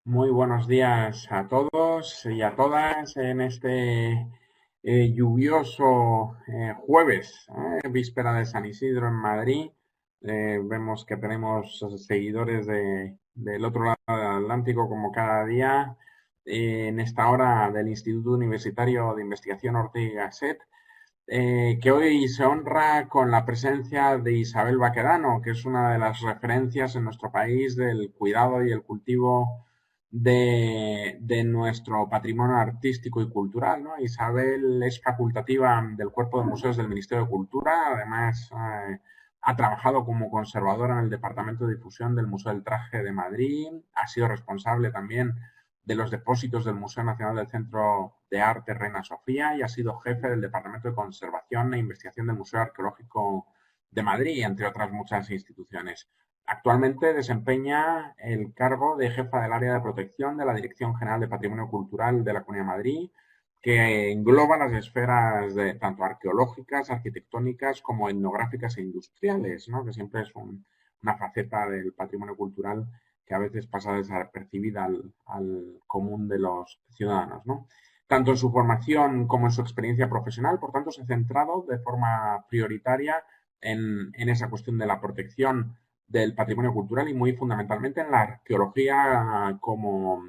Muy buenos días a todos y a todas en este lluvioso jueves, víspera de San Isidro en Madrid. Vemos que tenemos seguidores del otro lado del Atlántico como cada día en esta hora del Instituto Universitario de Investigación Ortega y Gasset, que hoy se honra con la presencia de Isabel Baquedano, que es una de las referencias en nuestro país del cuidado y el cultivo de nuestro patrimonio artístico y cultural, ¿no? Isabel es facultativa del Cuerpo de Museos del Ministerio de Cultura, además ha trabajado como conservadora en el Departamento de Difusión del Museo del Traje de Madrid, ha sido responsable también de los depósitos del Museo Nacional del Centro de Arte Reina Sofía y ha sido jefe del Departamento de Conservación e Investigación del Museo Arqueológico de Madrid, entre otras muchas instituciones. Actualmente desempeña el cargo de jefa del área de protección de la Dirección General de Patrimonio Cultural de la Comunidad de Madrid, que engloba las esferas tanto arqueológicas, arquitectónicas como etnográficas e industriales, ¿no? Que siempre es una faceta del patrimonio cultural que a veces pasa desapercibida al común de los ciudadanos, ¿no? Tanto en su formación como en su experiencia profesional, por tanto, se ha centrado de forma prioritaria en esa cuestión de la protección del patrimonio cultural y muy fundamentalmente en la arqueología como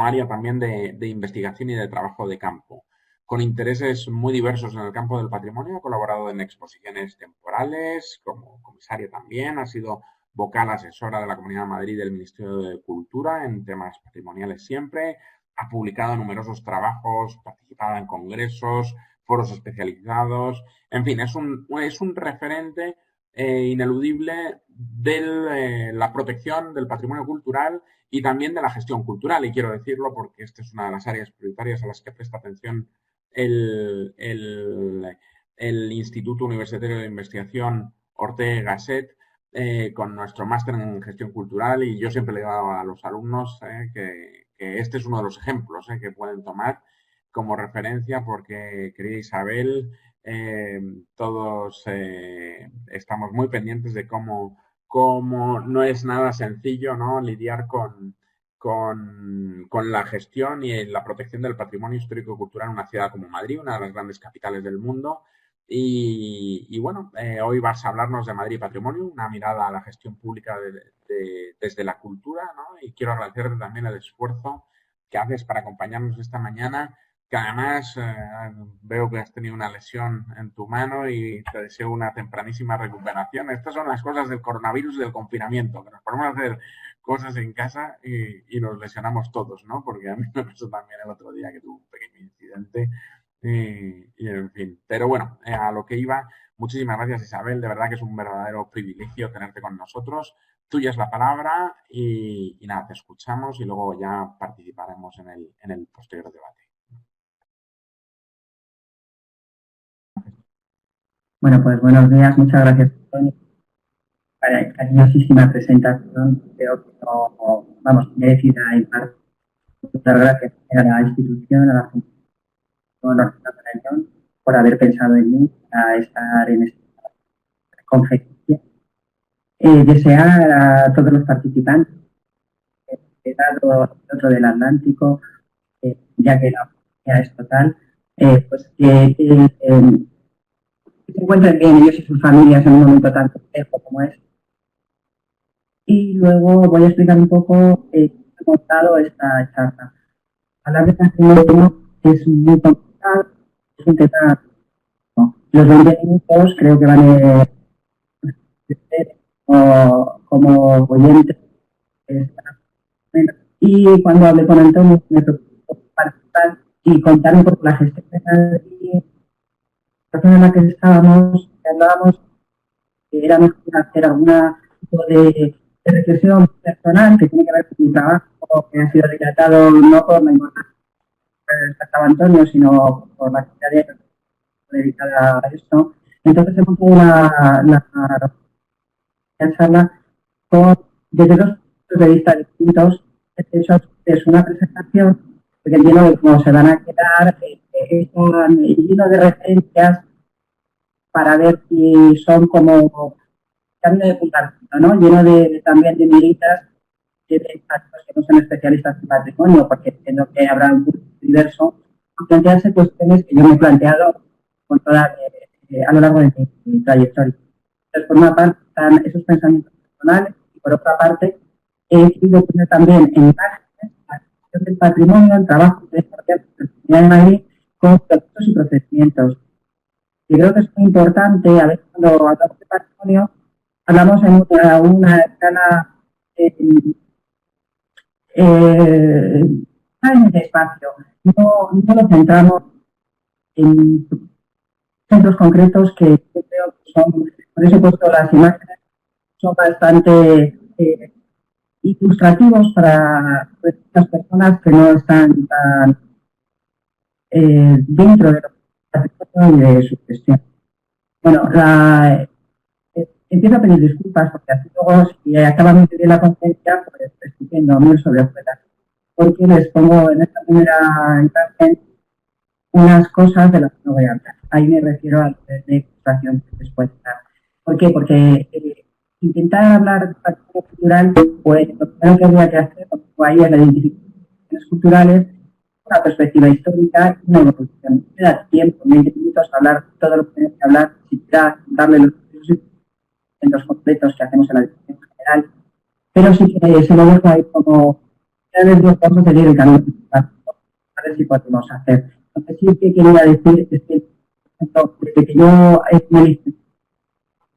área también de investigación y de trabajo de campo. Con intereses muy diversos en el campo del patrimonio, ha colaborado en exposiciones temporales, como comisaria también, ha sido vocal asesora de la Comunidad de Madrid del Ministerio de Cultura en temas patrimoniales siempre, ha publicado numerosos trabajos, participado en congresos, foros especializados, en fin, es un referente ineludible de la protección del patrimonio cultural y también de la gestión cultural. Y quiero decirlo porque esta es una de las áreas prioritarias a las que presta atención el, el, el Instituto Universitario de Investigación Ortega y Gasset, con nuestro máster en gestión cultural. Y yo siempre le digo a los alumnos que este es uno de los ejemplos que pueden tomar como referencia porque, querida Isabel, eh, todos estamos muy pendientes de cómo no es nada sencillo, ¿no? Lidiar con la gestión y la protección del patrimonio histórico y cultural en una ciudad como Madrid, una de las grandes capitales del mundo. Y bueno, hoy vas a hablarnos de Madrid Patrimonio, una mirada a la gestión pública desde la cultura, ¿no? Y quiero agradecerte también el esfuerzo que haces para acompañarnos esta mañana, que además veo que has tenido una lesión en tu mano y te deseo una tempranísima recuperación. Estas son las cosas del coronavirus y del confinamiento, que nos ponemos a hacer cosas en casa y nos lesionamos todos, ¿no? Porque a mí me pasó también el otro día que tuve un pequeño incidente y en fin. Pero bueno, a lo que iba, muchísimas gracias Isabel, de verdad que es un verdadero privilegio tenerte con nosotros. Tuya es la palabra y nada, te escuchamos y luego ya participaremos en el posterior debate. Bueno, pues buenos días, muchas gracias, Tony, para la cariñosísima presentación. Creo que no, vamos, merecida en parte. Muchas gracias a la institución, a la Fundación, por haber pensado en mí a estar en esta conferencia. Desear a todos los participantes, de lado otro del Atlántico, ya que la oportunidad es total, pues que se encuentren bien ellos y sus familias en un momento tan complejo como es. Y luego voy a explicar un poco cómo he dado esta charla. Hablar de patrimonio es muy complicado, es un tema, ¿no? Los 20 minutos creo que van a como oyente. Y cuando hablé con Antonio, me preocupó participar y contar un poco la gestión de Madrid, la zona en la que estábamos, que hablábamos, que era mejor hacer alguna tipo de reflexión personal que tiene que ver con mi trabajo, que ha sido dilatado no por la importancia que trataba Antonio, sino por la actividad dedicada a esto. Entonces hemos tenido la charla desde dos puntos de vista distintos. Eso es una presentación, porque entiendo que como se van a quedar, lleno de referencias para ver si son como camino de punta, ¿no? Lleno también de miritas de los que no son especialistas en patrimonio, porque entiendo que habrá un público diverso, a plantearse cuestiones que yo me he planteado con toda, a lo largo de mi trayectoria. Entonces, por una parte, están esos pensamientos personales y por otra parte, he querido poner también en imágenes la gestión del patrimonio, el trabajo que desarrolla la Comunidad de Madrid con procesos y procedimientos. Y creo que es muy importante, a veces cuando hablamos de patrimonio, hablamos en una escala de espacio. No lo centramos en centros concretos que yo creo que son, por eso he puesto las imágenes, son bastante ilustrativos para las personas que no están tan dentro de lo y de su gestión. Bueno, empiezo a pedir disculpas porque así luego, si acaba muy bien la conferencia, pues estupendo, mil sobre hojuelas. Porque les pongo en esta primera imagen unas cosas de las que no voy a hablar. Ahí me refiero a la ilustración que les puedo dar. ¿Por qué? Porque intentar hablar de patrimonio cultural, pues lo primero que habría que hacer, como ahí es la identificación de los culturales, una perspectiva histórica y una evolución. Me da tiempo, 20 minutos, a hablar todo lo que tenemos que hablar, siquiera darle los centros completos que hacemos en la dirección general, pero sí que se lo dejo ahí como cada vez nos vamos a seguir el camino principal, a ver si podemos hacer. Entonces sí que quería decir es que desde que yo me hice el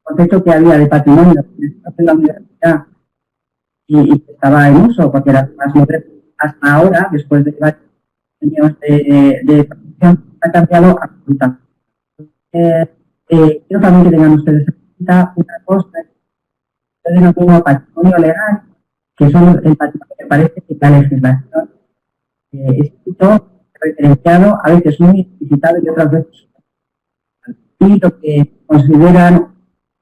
concepto que había de patrimonio en la universidad y que estaba en uso, porque era más moderno, hasta ahora, después de varios años de formación, ha cambiado absolutamente. Quiero también que tengan ustedes en cuenta una cosa, yo denomino patrimonio legal, que son el patrimonio que parece que la legislación escrito, referenciado, a veces muy explicitado y otras veces y lo que consideran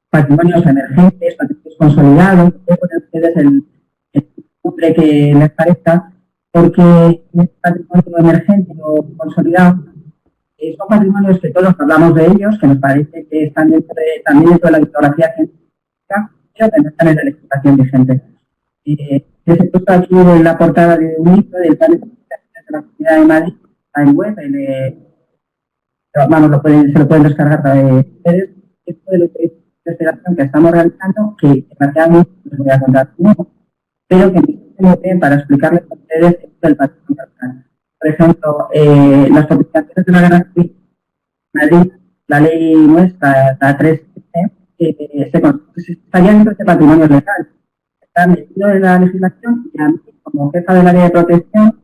patrimonios emergentes, patrimonios consolidados, pueden poner ustedes el nombre que les parezca, porque el patrimonio emergente o consolidado son patrimonios que todos hablamos de ellos, que nos parece que están también dentro de la bibliografía científica, pero que no están en la legislación vigente. Les he puesto aquí en la portada de un libro del Plan de la Comunidad de Madrid, en web, vamos, se lo pueden descargar para ustedes. Esto de lo que es la investigación que estamos realizando, que desgraciadamente les voy a contar uno, pero que me sirve bien para explicarles a ustedes esto del patrimonio local. Por ejemplo, las publicaciones de la Guerra Civil en Madrid, la ley nuestra, la 3.7, se estaría dentro de este patrimonio legal. Está metido en la legislación y a mí, como jefa del área de protección,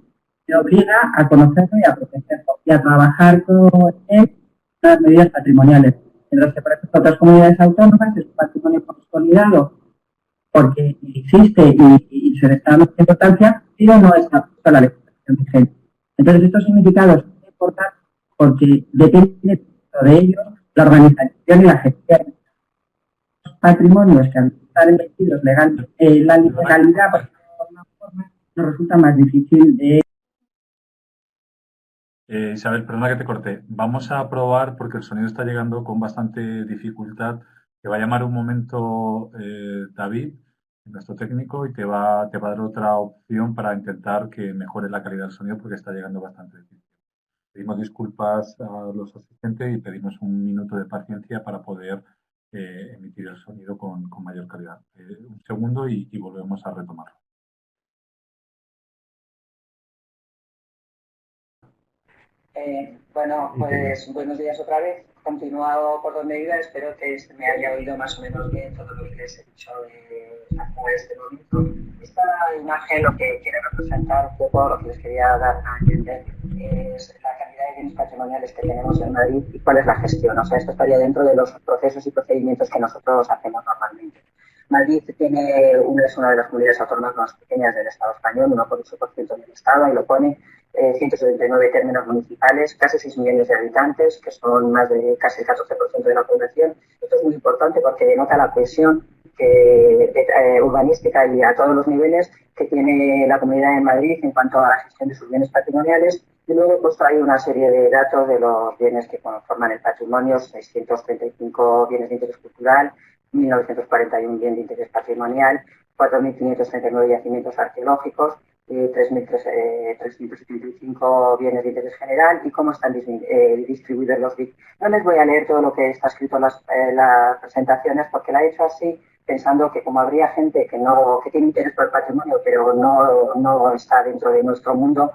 me obliga a conocerlo y a protegerlo y a trabajar con él las medidas patrimoniales. Mientras que, por ejemplo, otras comunidades autónomas es un patrimonio consolidado porque existe y se le está dando importancia, pero no está puesta la legislación vigente. Entonces, estos significados son importantes porque depende de ellos la organización y la gestión. Los patrimonios que están metidos legalmente en la legalidad, por alguna forma, nos resulta más difícil de... Isabel, perdona que te corté. Vamos a probar, porque el sonido está llegando con bastante dificultad. Te va a llamar un momento David, nuestro técnico, y te va a dar otra opción para intentar que mejore la calidad del sonido porque está llegando bastante difícil. Pedimos disculpas a los asistentes y pedimos un minuto de paciencia para poder emitir el sonido con mayor calidad. Un segundo y volvemos a retomarlo. Bueno, pues buenos días otra vez. Continuado por donde iba, espero que se me haya oído más o menos bien todo lo que les he dicho hasta este momento. Esta imagen lo que quiere representar un poco, lo que les quería dar a entender, es la cantidad de bienes patrimoniales que tenemos en Madrid y cuál es la gestión. O sea, esto estaría dentro de los procesos y procedimientos que nosotros hacemos normalmente. Madrid es una de las comunidades autónomas más pequeñas del Estado español, 1,8% del Estado, ahí lo pone, 179 términos municipales, casi 6 millones de habitantes, que son más de casi el 14% de la población. Esto es muy importante porque denota la cohesión urbanística y a todos los niveles que tiene la Comunidad de Madrid en cuanto a la gestión de sus bienes patrimoniales. Y luego he puesto ahí una serie de datos de los bienes que conforman el patrimonio, 635 bienes de interés cultural, 1941 bien de interés patrimonial, 4.539 yacimientos arqueológicos, 3.375 bienes de interés general y cómo están distribuidos los BIC. No les voy a leer todo lo que está escrito en las presentaciones porque la he hecho así pensando que como habría gente que tiene interés por el patrimonio pero no está dentro de nuestro mundo,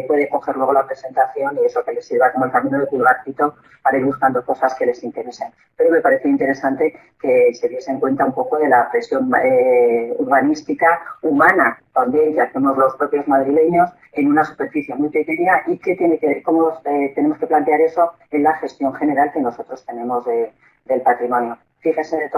puede coger luego la presentación y eso que les sirva como el camino de pulgarcito para ir buscando cosas que les interesen. Pero me pareció interesante que se diese en cuenta un poco de la presión urbanística humana también que hacemos los propios madrileños en una superficie muy pequeña y cómo tenemos que plantear eso en la gestión general que nosotros tenemos del patrimonio. Fíjense de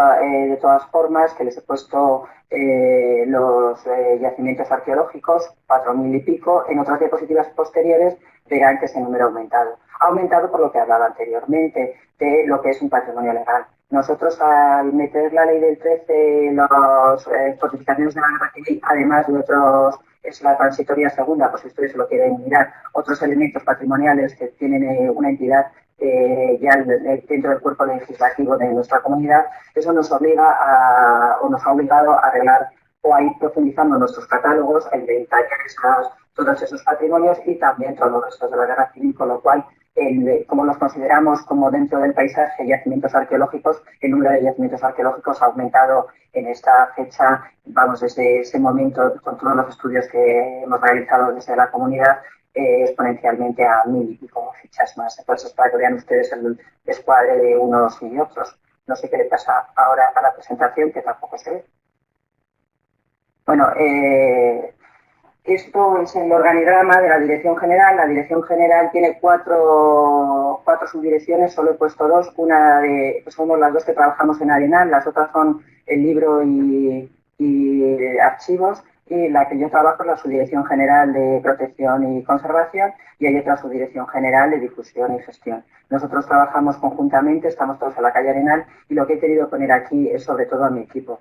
todas formas que les he puesto los yacimientos arqueológicos, 4.000 y pico. En otras diapositivas posteriores verán que ese número ha aumentado. Ha aumentado por lo que hablaba anteriormente de lo que es un patrimonio legal. Nosotros, al meter la ley del 13, las fortificaciones de la guerra civil, además de otros, es la transitoria segunda, pues si ustedes se lo quieren mirar, otros elementos patrimoniales que tienen una entidad ya dentro del cuerpo legislativo de nuestra comunidad, eso nos obliga nos ha obligado a arreglar o a ir profundizando nuestros catálogos, a inventar todos esos patrimonios y también todos los restos de la guerra civil, con lo cual, como los consideramos como dentro del paisaje yacimientos arqueológicos, el número de yacimientos arqueológicos ha aumentado en esta fecha, vamos, desde ese momento, con todos los estudios que hemos realizado desde la comunidad, exponencialmente a 1.000 y pico fichas más. Entonces, para que vean ustedes el descuadre de unos y otros. No sé qué le pasa ahora a la presentación, que tampoco se ve. Bueno, esto es el organigrama de la Dirección General. La Dirección General tiene cuatro subdirecciones, solo he puesto dos. Una somos las dos que trabajamos en Arenal, las otras son el libro y archivos. Y la que yo trabajo es la Subdirección General de Protección y Conservación y hay otra Subdirección General de Difusión y Gestión. Nosotros trabajamos conjuntamente, estamos todos en la calle Arenal y lo que he querido poner aquí es sobre todo a mi equipo.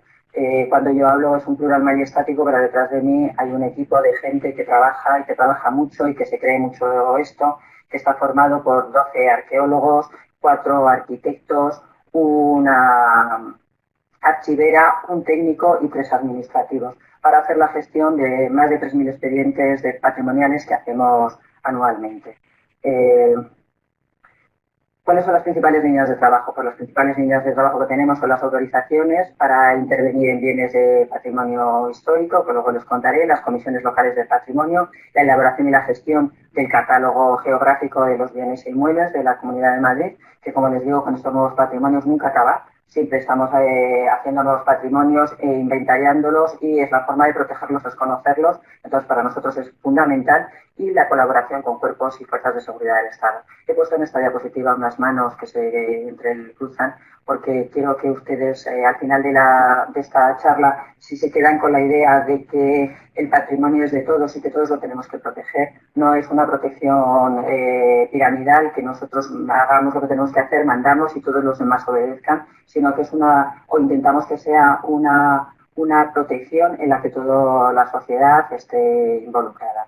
Cuando yo hablo es un plural majestático, pero detrás de mí hay un equipo de gente que trabaja y que trabaja mucho y que se cree mucho esto, que está formado por 12 arqueólogos, 4 arquitectos, una archivera, un técnico y 3 administrativos para hacer la gestión de más de 3.000 expedientes patrimoniales que hacemos anualmente. ¿Cuáles son las principales líneas de trabajo? Pues las principales líneas de trabajo que tenemos son las autorizaciones para intervenir en bienes de patrimonio histórico, que luego les contaré, las comisiones locales de patrimonio, la elaboración y la gestión del catálogo geográfico de los bienes e inmuebles de la Comunidad de Madrid, que como les digo, con estos nuevos patrimonios nunca acaba. Siempre estamos haciendo nuevos patrimonios, inventariándolos y es la forma de protegerlos, es conocerlos. Entonces, para nosotros es fundamental y la colaboración con cuerpos y fuerzas de seguridad del Estado. He puesto en esta diapositiva unas manos que se entrecruzan porque quiero que ustedes al final de esta charla, si se quedan con la idea de que el patrimonio es de todos y que todos lo tenemos que proteger, no es una protección piramidal, que nosotros hagamos lo que tenemos que hacer, mandamos y todos los demás obedezcan, sino que es o intentamos que sea una protección en la que toda la sociedad esté involucrada.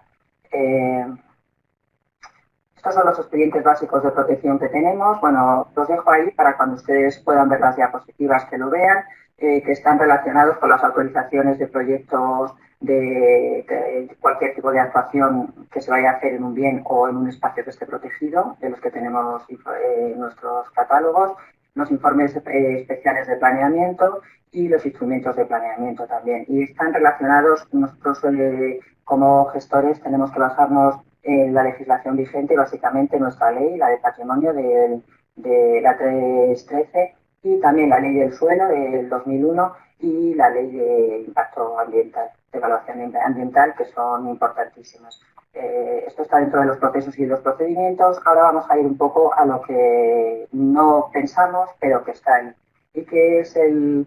Estos son los expedientes básicos de protección que tenemos. Bueno, los dejo ahí para cuando ustedes puedan ver las diapositivas que lo vean, que están relacionados con las autorizaciones de proyectos de cualquier tipo de actuación que se vaya a hacer en un bien o en un espacio que esté protegido, de los que tenemos nuestros catálogos, los informes especiales de planeamiento y los instrumentos de planeamiento también. Y están relacionados, nosotros como gestores tenemos que basarnos en la legislación vigente, básicamente nuestra ley, la de patrimonio de la 313 y también la ley del suelo del 2001 y la ley de impacto ambiental, de evaluación ambiental, que son importantísimas. Esto está dentro de los procesos y de los procedimientos. Ahora vamos a ir un poco a lo que no pensamos, pero que está ahí y que es el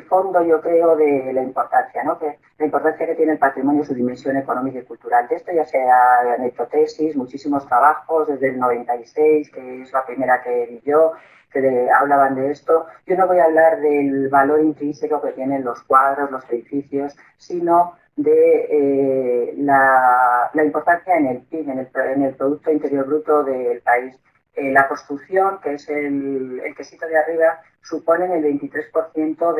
fondo, yo creo, de la importancia, ¿no? Que la importancia que tiene el patrimonio, su dimensión económica y cultural. De esto ya se han hecho tesis, muchísimos trabajos, desde el 96, que es la primera que vi yo, que hablaban de esto. Yo no voy a hablar del valor intrínseco que tienen los cuadros, los edificios, sino de la importancia en el PIB, en el Producto Interior Bruto del país. La construcción, que es el quesito de arriba, suponen el 23%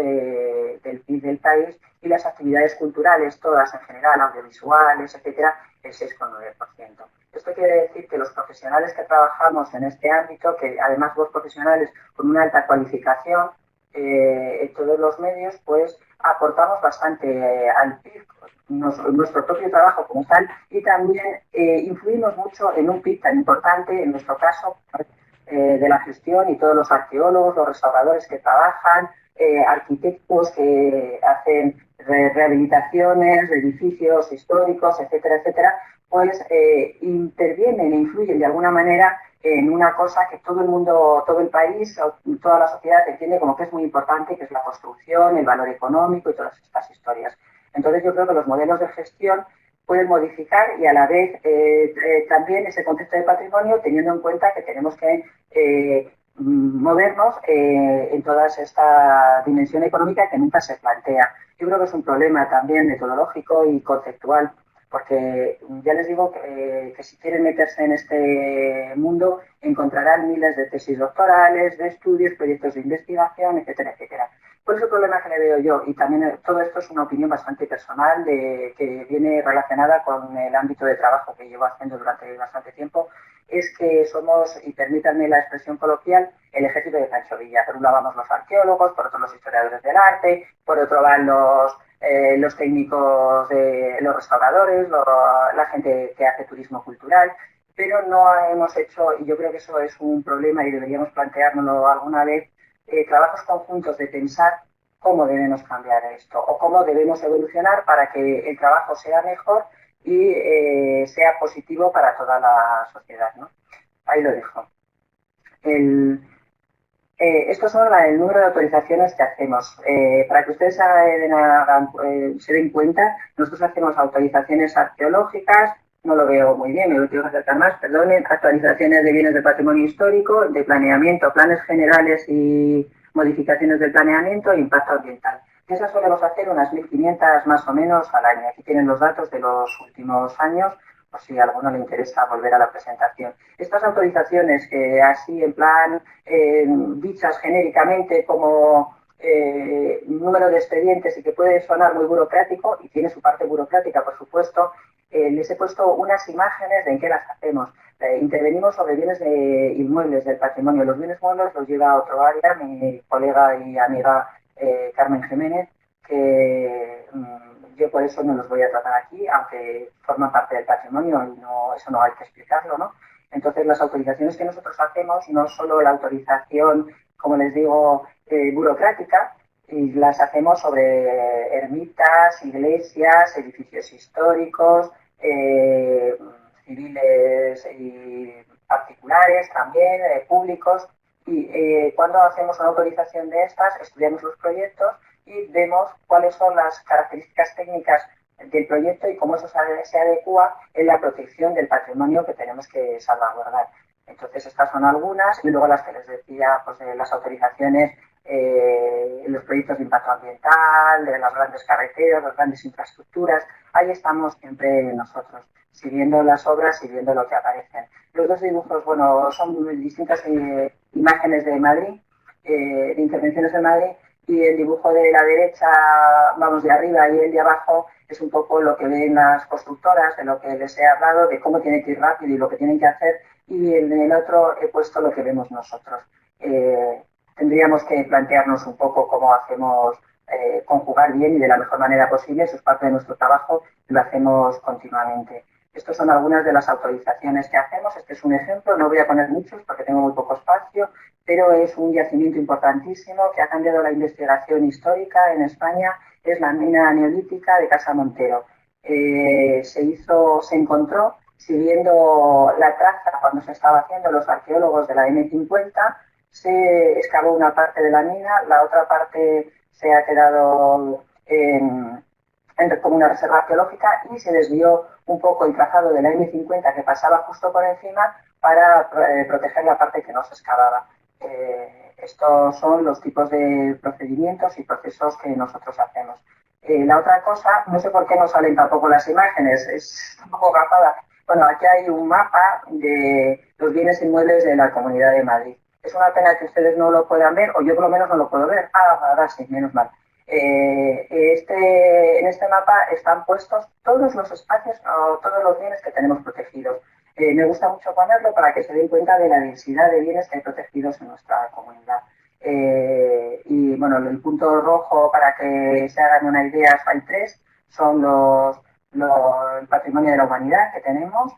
del PIB del país y las actividades culturales, todas en general, audiovisuales, etcétera, el 6,9%. Esto quiere decir que los profesionales que trabajamos en este ámbito, que además vos profesionales con una alta cualificación en todos los medios, pues aportamos bastante al PIB, nuestro propio trabajo como tal, y también influimos mucho en un PIB tan importante, en nuestro caso, de la gestión, y todos los arqueólogos, los restauradores que trabajan, arquitectos que hacen rehabilitaciones de edificios históricos, etcétera, etcétera, pues intervienen e influyen de alguna manera en una cosa que todo el mundo, todo el país, toda la sociedad entiende como que es muy importante, que es la construcción, el valor económico y todas estas historias. Entonces yo creo que los modelos de gestión pueden modificar y a la vez también ese concepto de patrimonio, teniendo en cuenta que tenemos que movernos en toda esta dimensión económica que nunca se plantea. Yo creo que es un problema también metodológico y conceptual, porque ya les digo que si quieren meterse en este mundo encontrarán miles de tesis doctorales, de estudios, proyectos de investigación, etcétera, etcétera. ¿Cuál es el problema que le veo yo? Y también todo esto es una opinión bastante personal que viene relacionada con el ámbito de trabajo que llevo haciendo durante bastante tiempo, es que somos, y permítanme la expresión coloquial, el ejército de Pancho Villa. Por un lado vamos los arqueólogos, por otro los historiadores del arte, por otro van los técnicos, los restauradores, la gente que hace turismo cultural, pero no hemos hecho, y yo creo que eso es un problema y deberíamos planteárnoslo alguna vez, trabajos conjuntos de pensar cómo debemos cambiar esto o cómo debemos evolucionar para que el trabajo sea mejor y sea positivo para toda la sociedad, ¿no? Ahí lo dejo. Estos son el número de autorizaciones que hacemos. Para que ustedes se den cuenta, nosotros hacemos autorizaciones arqueológicas, no lo veo muy bien, me lo tengo que acercar más, perdonen, actualizaciones de bienes de patrimonio histórico, de planeamiento, planes generales y modificaciones del planeamiento e impacto ambiental. Esas solemos hacer unas 1.500 más o menos al año. Aquí tienen los datos de los últimos años, por si a alguno le interesa volver a la presentación. Estas autorizaciones que así en plan dichas genéricamente como número de expedientes y que puede sonar muy burocrático, y tiene su parte burocrática, por supuesto, les he puesto unas imágenes de en qué las hacemos. Intervenimos sobre bienes de inmuebles del patrimonio. Los bienes muebles los lleva a otro área, mi colega y amiga Carmen Jiménez, que yo por eso no los voy a tratar aquí, aunque forman parte del patrimonio y eso no hay que explicarlo, ¿no? Entonces, las autorizaciones que nosotros hacemos, no solo la autorización, como les digo, burocrática, y las hacemos sobre ermitas, iglesias, edificios históricos, civiles y particulares también, públicos. Y cuando hacemos una autorización de estas, estudiamos los proyectos y vemos cuáles son las características técnicas del proyecto y cómo eso se adecua en la protección del patrimonio que tenemos que salvaguardar. Entonces, estas son algunas, y luego las que les decía, pues de las autorizaciones, los proyectos de impacto ambiental, de las grandes carreteras, las grandes infraestructuras. Ahí estamos siempre nosotros, siguiendo las obras y viendo lo que aparecen. Los dos dibujos, bueno, son distintas imágenes de Madrid, de intervenciones de Madrid, y el dibujo de la derecha, vamos, de arriba, y el de abajo es un poco lo que ven las constructoras, de lo que les he hablado, de cómo tienen que ir rápido y lo que tienen que hacer, y en el otro he puesto lo que vemos nosotros. Tendríamos que plantearnos un poco cómo hacemos conjugar bien y de la mejor manera posible. Eso es parte de nuestro trabajo y lo hacemos continuamente. Estas son algunas de las autorizaciones que hacemos. Este es un ejemplo, no voy a poner muchos porque tengo muy poco espacio, pero es un yacimiento importantísimo que ha cambiado la investigación histórica en España. Es la mina neolítica de Casa Montero. Se encontró, siguiendo la traza cuando se estaba haciendo los arqueólogos de la M50, se excavó una parte de la mina, la otra parte se ha quedado como una reserva arqueológica, y se desvió un poco el trazado de la M50 que pasaba justo por encima para proteger la parte que no se excavaba. Estos son los tipos de procedimientos y procesos que nosotros hacemos. La otra cosa, no sé por qué no salen tampoco las imágenes, es un poco gafada, Bueno, aquí hay un mapa de los bienes inmuebles de la Comunidad de Madrid. Es una pena que ustedes no lo puedan ver, o yo por lo menos no lo puedo ver. Ahora sí, menos mal. En este mapa están puestos todos los espacios o todos los bienes que tenemos protegidos. Me gusta mucho ponerlo para que se den cuenta de la densidad de bienes que hay protegidos en nuestra comunidad. Y bueno, el punto rojo, para que se hagan una idea, hay tres, son el patrimonio de la humanidad que tenemos,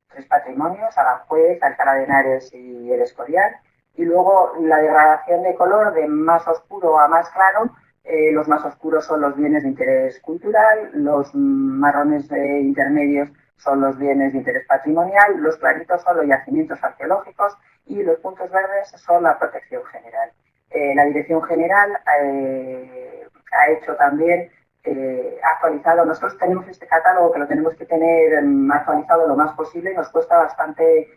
tres patrimonios: Aranjuez, Alcalá de Henares y El Escorial. Y luego la degradación de color de más oscuro a más claro. Los más oscuros son los bienes de interés cultural, los marrones intermedios son los bienes de interés patrimonial, los claritos son los yacimientos arqueológicos y los puntos verdes son la protección general. La Dirección General ha hecho también actualizado. Nosotros tenemos este catálogo que lo tenemos que tener actualizado lo más posible. Nos cuesta bastante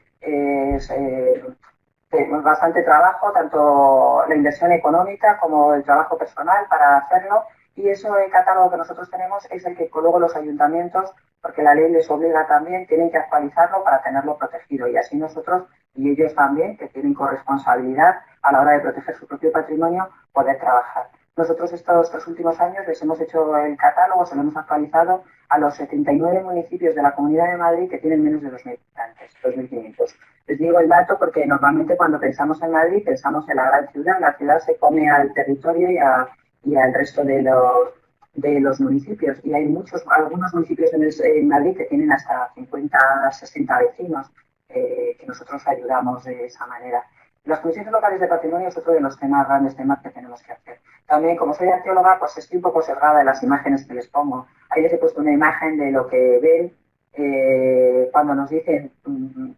trabajo, tanto la inversión económica como el trabajo personal para hacerlo. Y eso, el catálogo que nosotros tenemos, es el que luego los ayuntamientos, porque la ley les obliga también, tienen que actualizarlo para tenerlo protegido. Y así nosotros y ellos también, que tienen corresponsabilidad a la hora de proteger su propio patrimonio, poder trabajar. Nosotros estos últimos años les hemos hecho el catálogo, se lo hemos actualizado a los 79 municipios de la Comunidad de Madrid que tienen menos de 2.000 habitantes, 2.500. Les digo el dato porque normalmente cuando pensamos en Madrid pensamos en la gran ciudad. La ciudad se come al territorio y al resto de los municipios. Y hay algunos municipios en Madrid que tienen hasta 50, 60 vecinos, que nosotros ayudamos de esa manera. Las comisiones locales de patrimonio es otro de los grandes temas que tenemos que hacer. También, como soy arqueóloga, pues estoy un poco sesgada en las imágenes que les pongo. Ahí les he puesto una imagen de lo que ven cuando nos dicen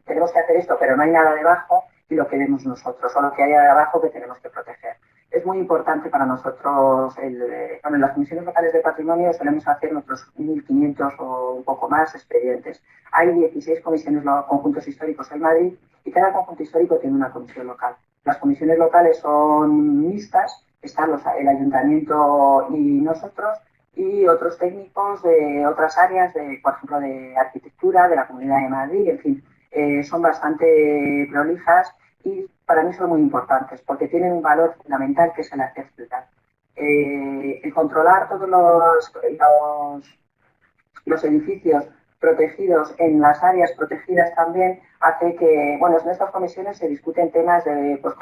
tenemos que hacer esto, pero no hay nada debajo, y lo que vemos nosotros, o lo que hay abajo que tenemos que proteger. Es muy importante para nosotros, en las comisiones locales de patrimonio solemos hacer nuestros 1.500 o un poco más expedientes. Hay 16 conjuntos históricos en Madrid y cada conjunto histórico tiene una comisión local. Las comisiones locales son mixtas, están el ayuntamiento y nosotros, y otros técnicos de otras áreas, por ejemplo, de arquitectura, de la Comunidad de Madrid, en fin, son bastante prolijas y para mí son muy importantes porque tienen un valor fundamental que es el hacer ciudad. El controlar todos los edificios protegidos en las áreas protegidas también hace que, bueno, en estas comisiones se discuten temas de, pues,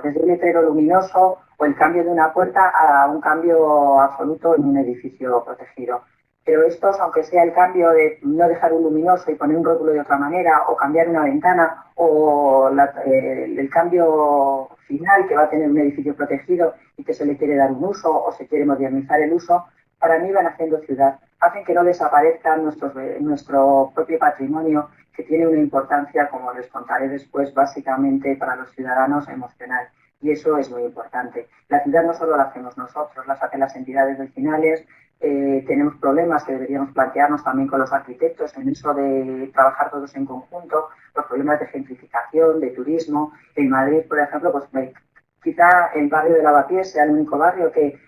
desde un letrero luminoso o el cambio de una puerta a un cambio absoluto en un edificio protegido. Pero estos, aunque sea el cambio de no dejar un luminoso y poner un rótulo de otra manera, o cambiar una ventana, o el cambio final que va a tener un edificio protegido y que se le quiere dar un uso o se quiere modernizar el uso, para mí van haciendo ciudad. Hacen que no desaparezca nuestro propio patrimonio, que tiene una importancia, como les contaré después, básicamente para los ciudadanos emocional. Y eso es muy importante. La ciudad no solo la hacemos nosotros, la hacen las entidades vecinales. Tenemos problemas que deberíamos plantearnos también con los arquitectos en eso de trabajar todos en conjunto, los problemas de gentrificación, de turismo. En Madrid, por ejemplo, pues quizá el barrio de Lavapiés sea el único barrio que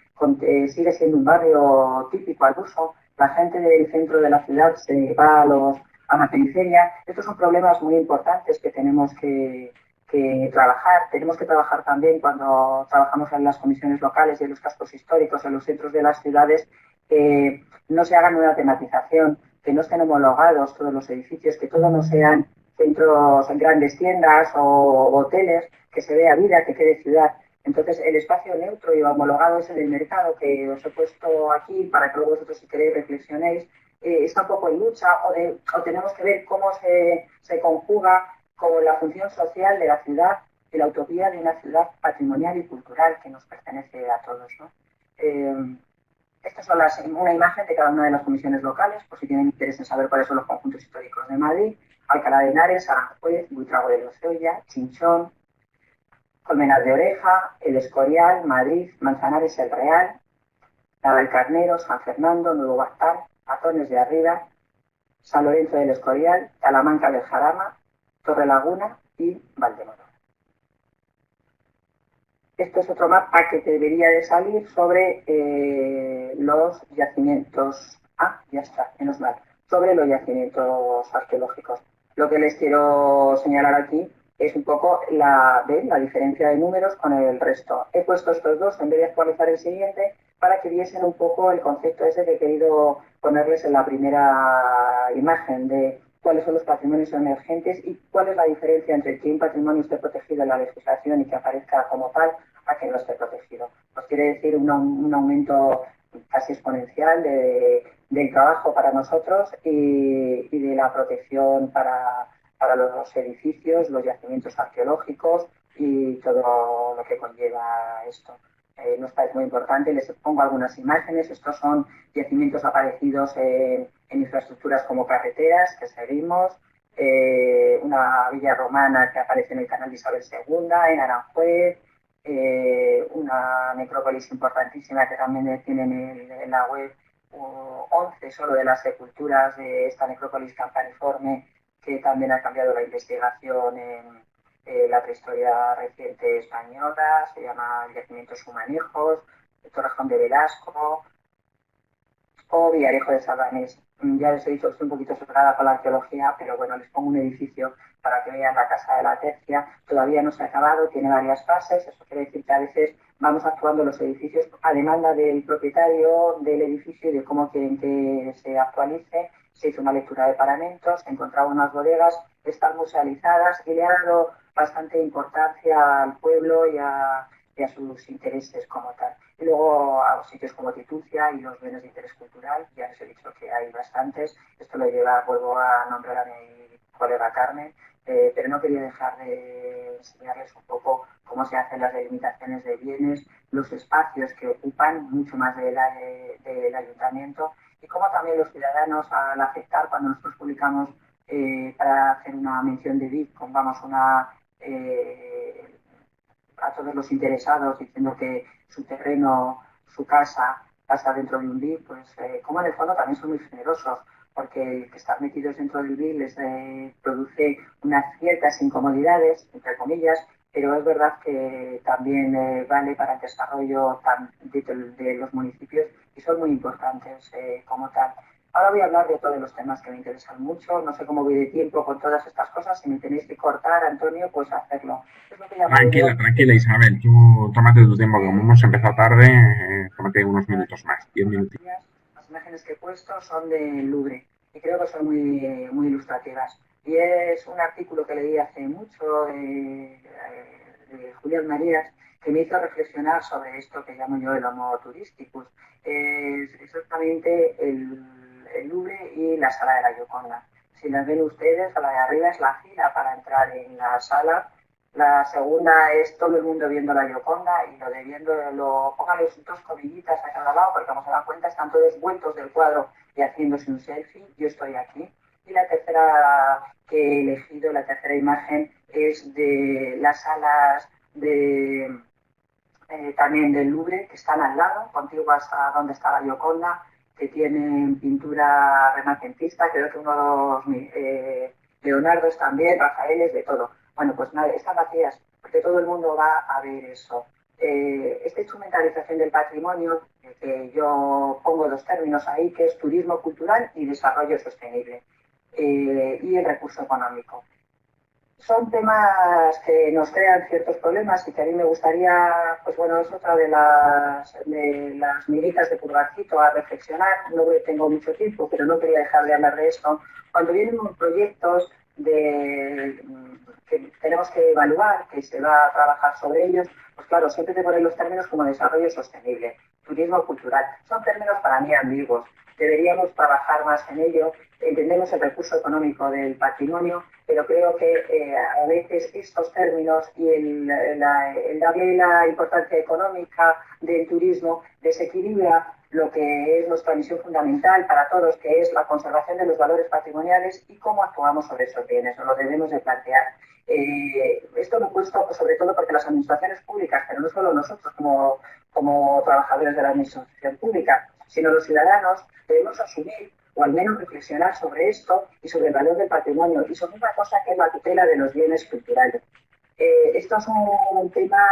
sigue siendo un barrio típico al uso. La gente del centro de la ciudad se va a la periferia. Estos son problemas muy importantes que tenemos que trabajar. Tenemos que trabajar también cuando trabajamos en las comisiones locales y en los cascos históricos, en los centros de las ciudades, que no se hagan una tematización, que no estén homologados todos los edificios, que todos no sean centros en grandes tiendas o hoteles, que se vea vida, que quede ciudad. Entonces, el espacio neutro y homologado es el del mercado, que os he puesto aquí para que luego vosotros, si queréis, reflexionéis. Está un poco en lucha, o tenemos que ver cómo se conjuga con la función social de la ciudad y la utopía de una ciudad patrimonial y cultural que nos pertenece a todos, ¿no? Estas son una imagen de cada una de las comisiones locales, por si tienen interés en saber cuáles son los conjuntos históricos de Madrid: Alcalá de Henares, Aranjuez, Buitrago de Lozoya, Chinchón, Colmenar de Oreja, El Escorial, Madrid, Manzanares el Real, Navalcarnero, San Fernando, Nuevo Bastar, Azones de Arriba, San Lorenzo del Escorial, Talamanca del Jarama, Torrelaguna y Valdemoro. Este es otro mapa que te debería de salir sobre los yacimientos. Ya está, menos mal. sobre los yacimientos arqueológicos. Lo que les quiero señalar aquí es un poco la diferencia de números con el resto. He puesto estos dos en vez de actualizar el siguiente para que viesen un poco el concepto ese que he querido ponerles en la primera imagen de cuáles son los patrimonios emergentes y cuál es la diferencia entre que un patrimonio esté protegido en la legislación y que aparezca como tal a que no esté protegido. Pues quiere decir un aumento casi exponencial del trabajo para nosotros y de la protección para los edificios, los yacimientos arqueológicos y todo lo que conlleva esto. Nos parece muy importante. Les pongo algunas imágenes. Estos son yacimientos aparecidos en infraestructuras como carreteras, que seguimos, una villa romana que aparece en el canal de Isabel II, en Aranjuez, una necrópolis importantísima que también tienen en la web 11 solo de las sepulturas de esta necrópolis campaniforme, que también ha cambiado la investigación en la prehistoria reciente española. Se llama Yacimientos Humanijos, Torrejón de Velasco o Villarejo de Salvanés. Ya les he dicho que estoy un poquito sobrada con la arqueología, pero bueno, les pongo un edificio para que vean la Casa de la Tercia. Todavía no se ha acabado, tiene varias fases. Eso quiere decir que a veces vamos actuando los edificios a demanda del propietario del edificio y de cómo quieren que se actualice. Se hizo una lectura de paramentos, se encontraban unas bodegas, están musealizadas y le ha dado bastante importancia al pueblo y a sus intereses como tal. Y luego a los sitios como Titucia y los bienes de interés cultural, ya les he dicho que hay bastantes. Esto lo vuelvo a nombrar a mi colega Carmen, pero no quería dejar de enseñarles un poco cómo se hacen las delimitaciones de bienes, los espacios que ocupan mucho más del ayuntamiento y cómo también los ciudadanos, al afectar, cuando nosotros publicamos para hacer una mención de BIP, vamos a todos los interesados diciendo que su terreno, su casa, pasa dentro de un BIP, pues como en el fondo también son muy generosos, porque el que estar metidos dentro del BIP les produce unas ciertas incomodidades, entre comillas, pero es verdad que también vale para el desarrollo de los municipios y son muy importantes como tal. Ahora voy a hablar de todos los temas que me interesan mucho. No sé cómo voy de tiempo con todas estas cosas. Si me tenéis que cortar, Antonio, pues hacerlo. Es lo que Tranquila, Isabel. Tú tómate tu tiempo. Como hemos empezado tarde, tómate unos minutos más, 10 minutos. Las imágenes que he puesto son del Louvre y creo que son muy ilustrativas. Y es un artículo que leí hace mucho de Julián Marías, que me hizo reflexionar sobre esto que llamo yo el Homo Turisticus. Es exactamente el Louvre y la sala de la Gioconda. Si las ven ustedes, a la de arriba es la fila para entrar en la sala. La segunda es todo el mundo viendo la Gioconda y lo de viendo, póngale dos comillitas a cada lado porque como se dan cuenta están todos vueltos del cuadro y haciéndose un selfie. Yo estoy aquí. Y la tercera que he elegido, la tercera imagen, es de las salas también del Louvre, que están al lado, contiguas a donde está la Gioconda, que tienen pintura renacentista, creo que uno de los Leonardos también, Rafaeles, de todo. Bueno, pues nada, están vacías, porque todo el mundo va a ver eso. Esta instrumentalización del patrimonio, que yo pongo dos términos ahí, que es turismo cultural y desarrollo sostenible, y el recurso económico. Son temas que nos crean ciertos problemas y que a mí me gustaría, pues bueno, es otra de las miritas de Purgarcito a reflexionar. No tengo mucho tiempo, pero no quería dejar de hablar de esto. Cuando vienen proyectos que tenemos que evaluar, que se va a trabajar sobre ellos, pues claro, siempre te ponen los términos como desarrollo sostenible, turismo cultural. Son términos para mí ambiguos. Deberíamos trabajar más en ello. Entendemos el recurso económico del patrimonio, pero creo que a veces estos términos y el darle la importancia económica del turismo desequilibra lo que es nuestra misión fundamental para todos, que es la conservación de los valores patrimoniales y cómo actuamos sobre esos bienes. Nos lo debemos de plantear. Esto lo he puesto sobre todo porque las administraciones públicas, pero no solo nosotros como trabajadores de la administración pública, sino los ciudadanos, debemos asumir o al menos reflexionar sobre esto y sobre el valor del patrimonio y sobre una cosa que es la tutela de los bienes culturales. Esto es un tema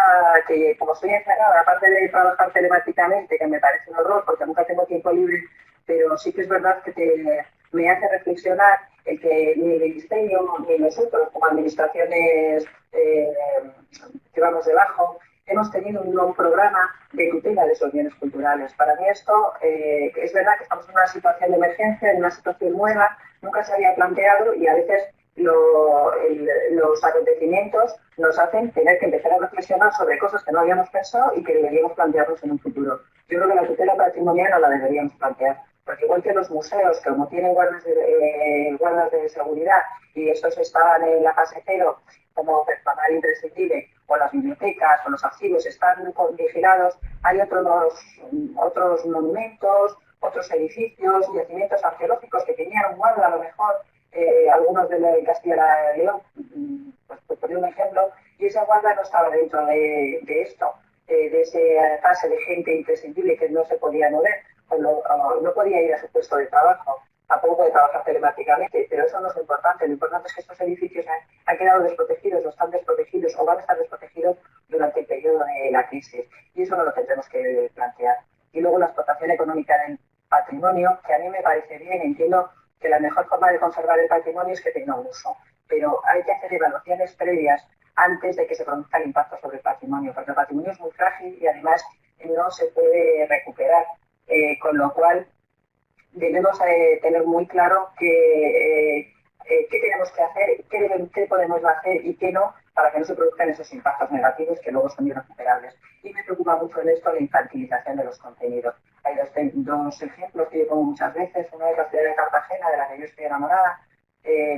que, como estoy encerrada, aparte de trabajar telemáticamente, que me parece un horror porque nunca tengo tiempo libre, pero sí que es verdad que me hace reflexionar el que ni el Ministerio ni nosotros, como administraciones que vamos debajo, hemos tenido un programa de tutela de esos bienes culturales. Para mí esto es verdad que estamos en una situación de emergencia, en una situación nueva, nunca se había planteado y a veces los acontecimientos nos hacen tener que empezar a reflexionar sobre cosas que no habíamos pensado y que deberíamos plantearnos en un futuro. Yo creo que la tutela patrimonial no la deberíamos plantear, porque igual que los museos, que como tienen guardas de seguridad y estos estaban en la fase cero como personal imprescindible, o las bibliotecas o los archivos están vigilados, hay otros monumentos, otros edificios, yacimientos arqueológicos que tenían un guarda a lo mejor, algunos de Castilla y León, pues por poner un ejemplo, y esa guarda no estaba dentro de esto, de esa fase de gente imprescindible que no se podía mover, no podía ir a su puesto de trabajo, tampoco puede trabajar telemáticamente, pero eso no es lo importante. Lo importante es que estos edificios han quedado desprotegidos, o están desprotegidos, o van a estar desprotegidos durante el periodo de la crisis, y eso no lo tendremos que plantear. Y luego la explotación económica del patrimonio, que a mí me parece bien, entiendo que la mejor forma de conservar el patrimonio es que tenga un uso, pero hay que hacer evaluaciones previas antes de que se produzca el impacto sobre el patrimonio, porque el patrimonio es muy frágil y además no se puede recuperar, con lo cual debemos tener muy claro qué tenemos que hacer, qué podemos hacer y qué no, para que no se produzcan esos impactos negativos que luego son irrecuperables. Y me preocupa mucho en esto la infantilización de los contenidos. Hay dos ejemplos que yo pongo muchas veces. Uno es la ciudad de Cartagena, de la que yo estoy enamorada.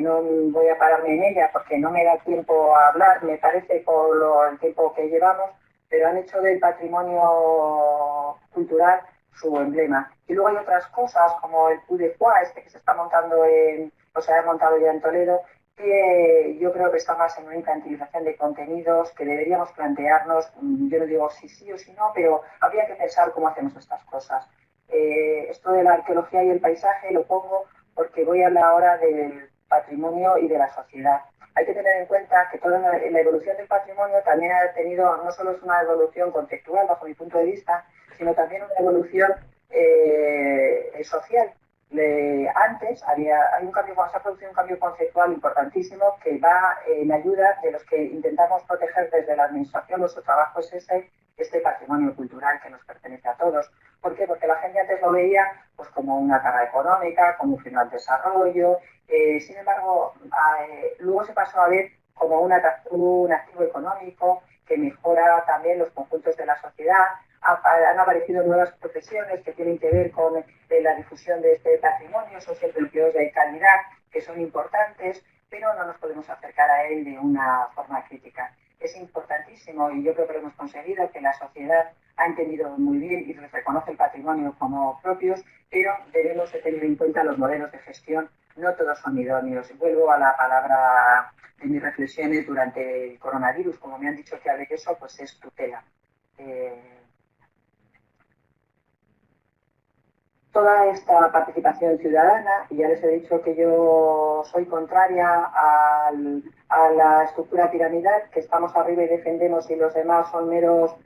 No voy a pararme en ella porque no me da tiempo a hablar, me parece, por el tiempo que llevamos, pero han hecho del patrimonio cultural su emblema. Y luego hay otras cosas, como el Puy de Foix, este que se está montando se ha montado ya en Toledo, que yo creo que está más en una infantilización de contenidos, que deberíamos plantearnos, yo no digo si sí o si no, pero habría que pensar cómo hacemos estas cosas. Esto de la arqueología y el paisaje lo pongo porque voy a hablar ahora del patrimonio y de la sociedad. Hay que tener en cuenta que toda la evolución del patrimonio también ha tenido, no solo es una evolución conceptual bajo mi punto de vista, sino también una evolución social. Antes se ha producido un cambio conceptual importantísimo que va en ayuda de los que intentamos proteger desde la administración. Nuestro trabajo es este patrimonio cultural que nos pertenece a todos. ¿Por qué? Porque la gente antes lo veía pues, como una carga económica, como un freno al desarrollo. Sin embargo, luego se pasó a ver como un activo económico que mejora también los conjuntos de la sociedad. Han aparecido nuevas profesiones que tienen que ver con la difusión de este patrimonio, son siempre empleos de calidad que son importantes, pero no nos podemos acercar a él de una forma crítica. Es importantísimo y yo creo que lo hemos conseguido, que la sociedad ha entendido muy bien y reconoce el patrimonio como propios, pero debemos de tener en cuenta los modelos de gestión, no todos son idóneos. Vuelvo a la palabra de mis reflexiones durante el coronavirus, como me han dicho que hable de eso, pues es tutela. Toda esta participación ciudadana, y ya les he dicho que yo soy contraria a la estructura piramidal, que estamos arriba y defendemos y los demás son meros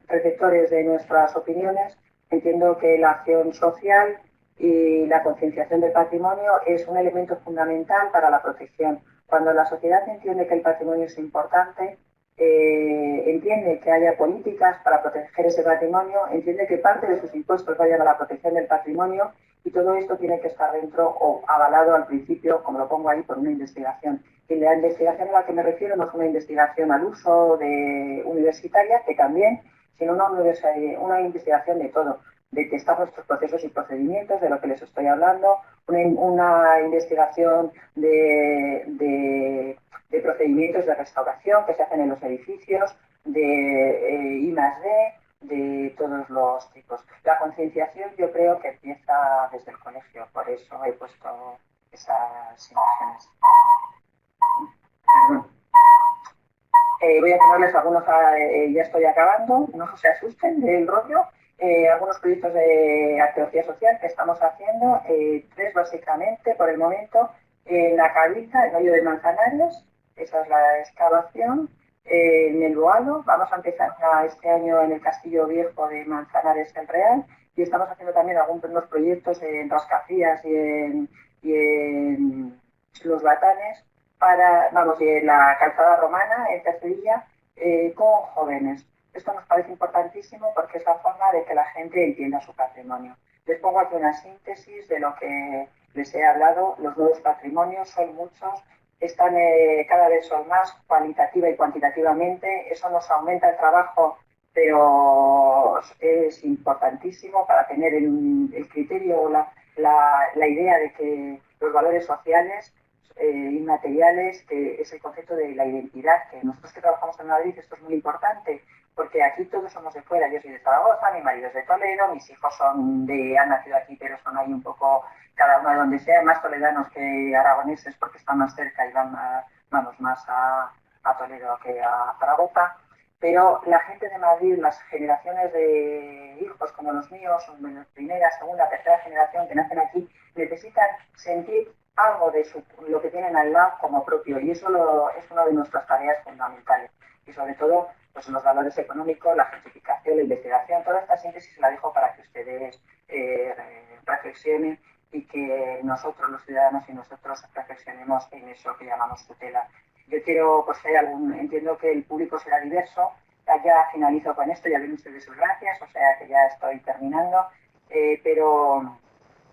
receptores de nuestras opiniones. Entiendo que la acción social y la concienciación del patrimonio es un elemento fundamental para la protección. Cuando la sociedad entiende que el patrimonio es importante, entiende que haya políticas para proteger ese patrimonio, entiende que parte de sus impuestos vayan a la protección del patrimonio y todo esto tiene que estar dentro o avalado al principio, como lo pongo ahí, por una investigación. Y la investigación a la que me refiero no es una investigación al uso universitaria, que también, sino una investigación de todo, de que están nuestros procesos y procedimientos, de lo que les estoy hablando, una investigación de procedimientos de restauración que se hacen en los edificios, de I+D, de todos los tipos. La concienciación yo creo que empieza desde el colegio, por eso he puesto esas imágenes. Perdón. Voy a ponerles algunos, ya estoy acabando, no se asusten del rollo. Algunos proyectos de arqueología social que estamos haciendo, 3 básicamente por el momento. En la Caliza, el hoyo de Manzanares, esa es la excavación. En el Boalo, vamos a empezar este año en el Castillo Viejo de Manzanares del Real. y estamos haciendo también algunos proyectos en rascacías y en los Batanes, y en la calzada romana, en Sevilla, con jóvenes. Esto nos parece importantísimo porque es la forma de que la gente entienda su patrimonio. Les pongo aquí una síntesis de lo que les he hablado. Los nuevos patrimonios son muchos, están cada vez son más cualitativa y cuantitativamente. Eso nos aumenta el trabajo, pero es importantísimo para tener el criterio o la idea de que los valores sociales inmateriales, que es el concepto de la identidad, que nosotros que trabajamos en Madrid esto es muy importante, porque aquí todos somos de fuera. Yo soy de Zaragoza, mi marido es de Toledo, mis hijos han nacido aquí, pero son ahí un poco cada uno de donde sea, más toledanos que aragoneses porque están más cerca y vamos más a Toledo que a Zaragoza. Pero la gente de Madrid, las generaciones de hijos como los míos, primera, segunda, tercera generación que nacen aquí, necesitan sentir algo de lo que tienen al lado como propio, y eso es una de nuestras tareas fundamentales. Y sobre todo, pues los valores económicos, la justificación, la investigación, toda esta síntesis la dejo para que ustedes reflexionen y que nosotros, los ciudadanos y nosotros, reflexionemos en eso que llamamos tutela. Yo quiero, pues entiendo que el público será diverso. Ya finalizo con esto, ya ven ustedes sus gracias, o sea que ya estoy terminando, pero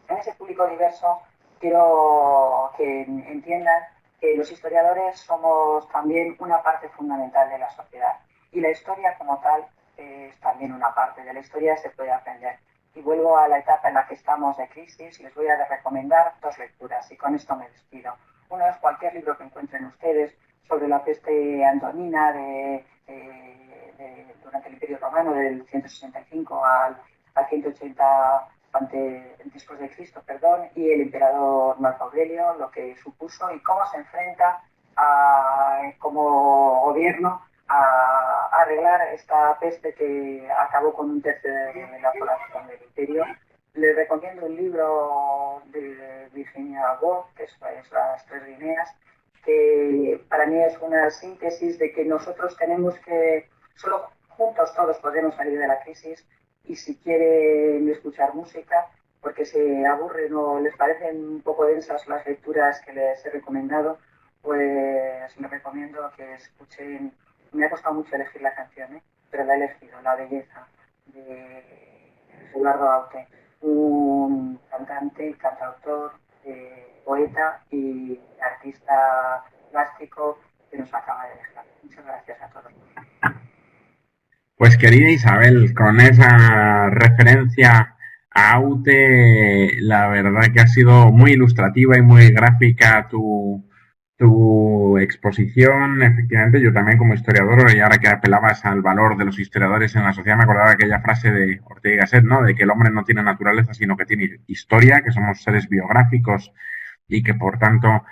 en ese público diverso quiero que entiendan que los historiadores somos también una parte fundamental de la sociedad, y la historia como tal es también una parte de la historia, se puede aprender. Y vuelvo a la etapa en la que estamos de crisis, les voy a recomendar 2 lecturas y con esto me despido. Uno es cualquier libro que encuentren ustedes sobre la peste antonina durante el Imperio Romano, del 165 al 180 después de Cristo, y el emperador Marco Aurelio, lo que supuso y cómo se enfrenta como gobierno a arreglar esta peste que acabó con 1/3 de la población del imperio. Les recomiendo un libro de Virginia Woolf, que es Las 3 Guineas, que para mí es una síntesis de que nosotros tenemos que, solo juntos todos podemos salir de la crisis, y si quieren escuchar música, porque se aburren o les parecen un poco densas las lecturas que les he recomendado, pues les recomiendo que escuchen. Me ha costado mucho elegir la canción, pero la he elegido, La Belleza, de Eduardo Aute, un cantante, cantautor, poeta y artista plástico que nos acaba de dejar. Muchas gracias a todos. Pues querida Isabel, con esa referencia a Aute, la verdad que ha sido muy ilustrativa y muy gráfica tu exposición. Efectivamente, yo también como historiador, y ahora que apelabas al valor de los historiadores en la sociedad, me acordaba de aquella frase de Ortega y Gasset, ¿no? De que el hombre no tiene naturaleza, sino que tiene historia, que somos seres biográficos y que por tanto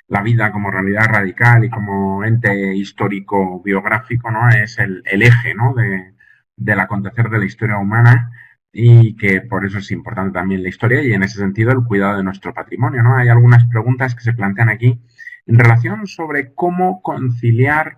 la vida como realidad radical y como ente histórico biográfico, ¿no? Es el eje, ¿no? del acontecer de la historia humana, y que por eso es importante también la historia y en ese sentido el cuidado de nuestro patrimonio, ¿no? Hay algunas preguntas que se plantean aquí en relación sobre cómo conciliar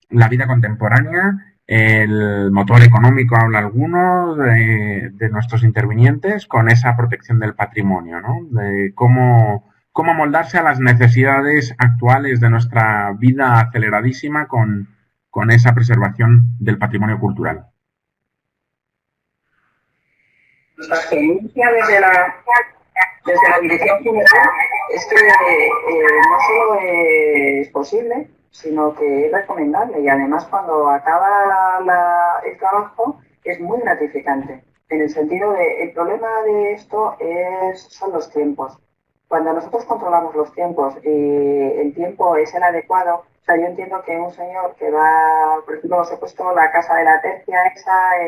la vida contemporánea. El motor económico, habla alguno de nuestros intervinientes, con esa protección del patrimonio, ¿no? De cómo moldarse a las necesidades actuales de nuestra vida aceleradísima con esa preservación del patrimonio cultural. Nuestra experiencia desde la dirección general es que no solo es posible, sino que es recomendable, y además cuando acaba el trabajo es muy gratificante, en el sentido de, el problema de esto son los tiempos. Cuando nosotros controlamos los tiempos y el tiempo es el adecuado, o sea, yo entiendo que un señor que va, por ejemplo, os he puesto la casa de la Tercia esa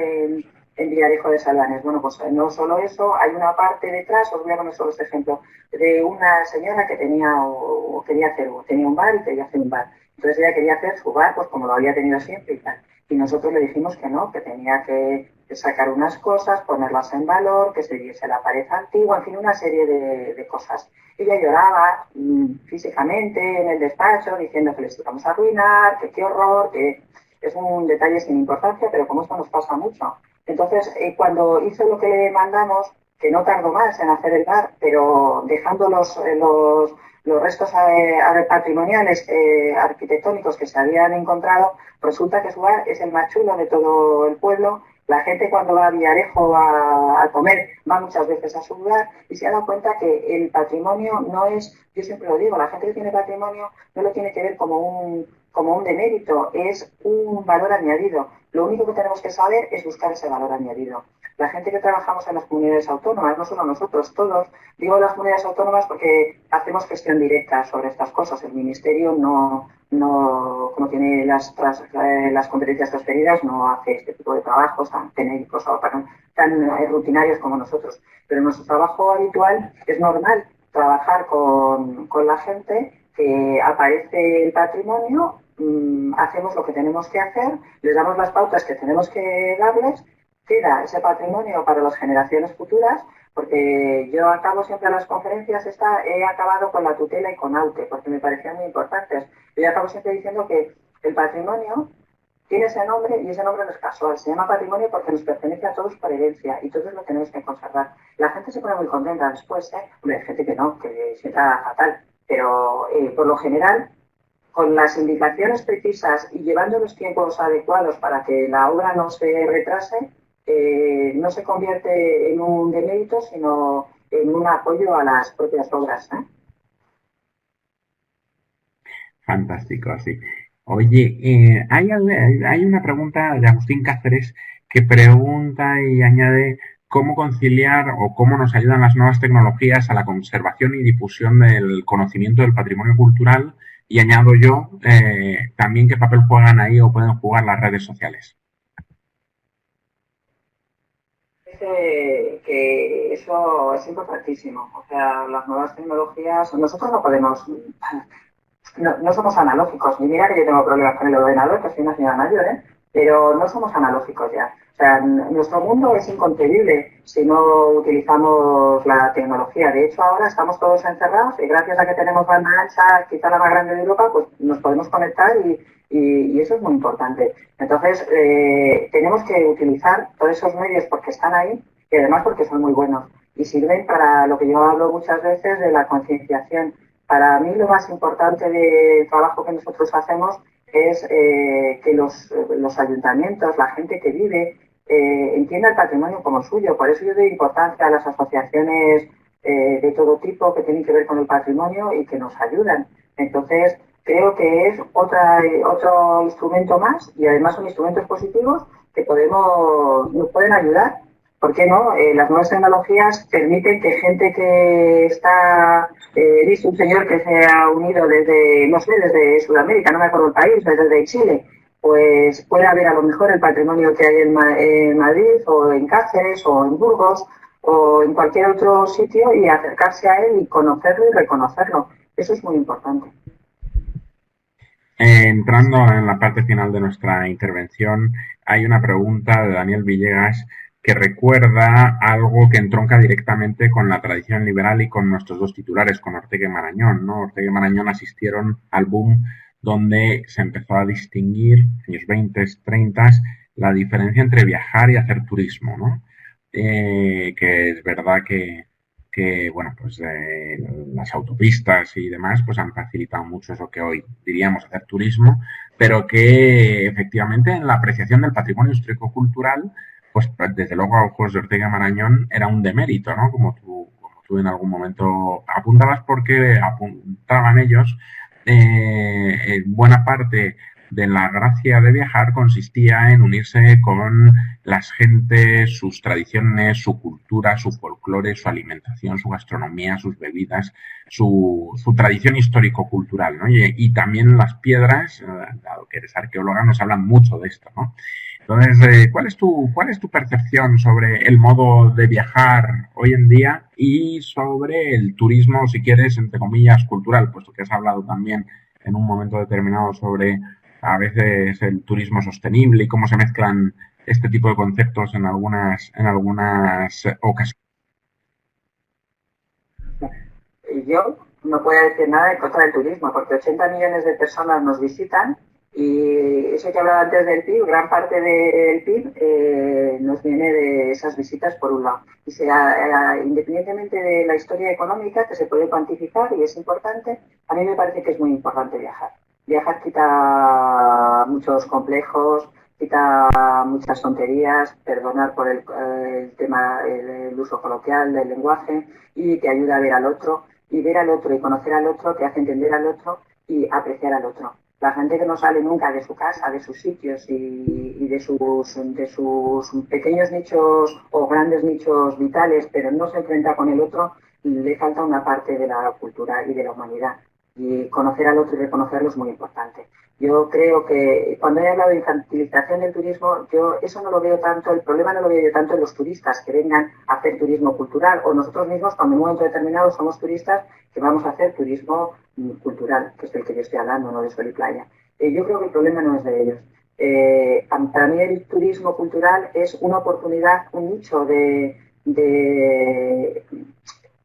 en Villarejo de Saldanes. Bueno, pues no solo eso, hay una parte detrás, os voy a poner solo este ejemplo, de una señora que tenía un bar y quería hacer un bar. Entonces ella quería hacer su bar, pues como lo había tenido siempre y tal. Y nosotros le dijimos que no, que tenía que sacar unas cosas, ponerlas en valor, que se diese la pared antigua, en fin, una serie de cosas. Ella lloraba físicamente en el despacho, diciendo que les íbamos a arruinar, que qué horror, que es un detalle sin importancia, pero como esto nos pasa mucho. Entonces, cuando hizo lo que le mandamos, que no tardó más en hacer el bar, pero dejando los restos patrimoniales arquitectónicos que se habían encontrado, resulta que su bar es el más chulo de todo el pueblo. La gente cuando va a Villarejo a comer va muchas veces a su bar y se ha dado cuenta que el patrimonio no es, yo siempre lo digo, la gente que tiene patrimonio no lo tiene que ver como un demérito, es un valor añadido. Lo único que tenemos que saber es buscar ese valor añadido. La gente que trabajamos en las comunidades autónomas, no solo nosotros, todos, digo las comunidades autónomas porque hacemos gestión directa sobre estas cosas. El Ministerio como tiene las competencias transferidas, no hace este tipo de trabajos tan genéricos o tan rutinarios como nosotros. Pero nuestro trabajo habitual es normal, trabajar con la gente que aparece el patrimonio, hacemos lo que tenemos que hacer, les damos las pautas que tenemos que darles, queda ese patrimonio para las generaciones futuras, porque yo acabo siempre las conferencias, he acabado con la tutela y con AUTE, porque me parecían muy importantes. Yo acabo siempre diciendo que el patrimonio tiene ese nombre y ese nombre no es casual. Se llama patrimonio porque nos pertenece a todos por herencia y todos lo tenemos que conservar. La gente se pone muy contenta después, ¿eh? Hombre, hay gente que no, que sienta fatal. Pero por lo general, con las indicaciones precisas y llevando los tiempos adecuados para que la obra no se retrase, no se convierte en un demérito, sino en un apoyo a las propias obras, ¿eh? Fantástico, sí. Oye, hay una pregunta de Agustín Cáceres que pregunta y añade cómo conciliar o cómo nos ayudan las nuevas tecnologías a la conservación y difusión del conocimiento del patrimonio cultural y añado yo también qué papel juegan ahí o pueden jugar las redes sociales. Que eso es importantísimo. O sea, las nuevas tecnologías, nosotros no podemos, no somos analógicos. Y mira que yo tengo problemas con el ordenador, que soy una señora mayor, ¿eh? Pero no somos analógicos ya. O sea, nuestro mundo es inconcebible si no utilizamos la tecnología. De hecho, ahora estamos todos encerrados y gracias a que tenemos banda ancha, quizá la más grande de Europa, pues nos podemos conectar y eso es muy importante. Entonces, tenemos que utilizar todos esos medios porque están ahí y además porque son muy buenos y sirven para lo que yo hablo muchas veces de la concienciación. Para mí lo más importante del trabajo que nosotros hacemos es que los ayuntamientos, la gente que vive, entienda el patrimonio como suyo. Por eso yo doy importancia a las asociaciones de todo tipo que tienen que ver con el patrimonio y que nos ayudan. Entonces, creo que es otro instrumento más y además son instrumentos positivos que nos pueden ayudar. ¿Por qué no? Las nuevas tecnologías permiten que gente que está, dice un señor que se ha unido desde Sudamérica, no me acuerdo el país, desde Chile, pues pueda ver a lo mejor el patrimonio que hay en Madrid o en Cáceres o en Burgos o en cualquier otro sitio y acercarse a él y conocerlo y reconocerlo. Eso es muy importante. Entrando en la parte final de nuestra intervención, hay una pregunta de Daniel Villegas que recuerda algo que entronca directamente con la tradición liberal y con nuestros dos titulares, con Ortega y Marañón, ¿no? Ortega y Marañón asistieron al boom donde se empezó a distinguir, en los 20, 30, la diferencia entre viajar y hacer turismo, ¿no? Que es verdad que bueno, pues las autopistas y demás pues han facilitado mucho eso que hoy diríamos hacer turismo, pero que efectivamente en la apreciación del patrimonio histórico-cultural, pues desde luego a ojos de Ortega y Marañón era un demérito, ¿no? Como tú en algún momento apuntabas, porque apuntaban ellos, buena parte de la gracia de viajar consistía en unirse con las gentes, sus tradiciones, su cultura, su folclore, su alimentación, su gastronomía, sus bebidas, su tradición histórico-cultural, ¿no? Y también las piedras, dado que eres arqueóloga, nos hablan mucho de esto, ¿no? Entonces, ¿cuál es tu percepción sobre el modo de viajar hoy en día y sobre el turismo, si quieres, entre comillas, cultural, puesto que has hablado también en un momento determinado sobre a veces el turismo sostenible y cómo se mezclan este tipo de conceptos en algunas ocasiones? Yo no puedo decir nada en contra del turismo, porque 80 millones de personas nos visitan y eso que hablaba antes del PIB, gran parte del PIB nos viene de esas visitas por un lado. Y independientemente de la historia económica, que se puede cuantificar y es importante, a mí me parece que es muy importante viajar. Viajar quita muchos complejos, quita muchas tonterías, perdonar por el tema, el uso coloquial del lenguaje, y te ayuda a ver al otro. Y ver al otro y conocer al otro te hace entender al otro y apreciar al otro. La gente que no sale nunca de su casa, de sus sitios y de sus pequeños nichos o grandes nichos vitales, pero no se enfrenta con el otro, le falta una parte de la cultura y de la humanidad. Y conocer al otro y reconocerlo es muy importante. Yo creo que cuando he hablado de infantilización del turismo, yo eso no lo veo tanto, el problema no lo veo yo tanto en los turistas que vengan a hacer turismo cultural, o nosotros mismos cuando en un momento determinado somos turistas que vamos a hacer turismo cultural, que es del que yo estoy hablando, no de sol y playa. Yo creo que el problema no es de ellos. Para mí el turismo cultural es una oportunidad, un nicho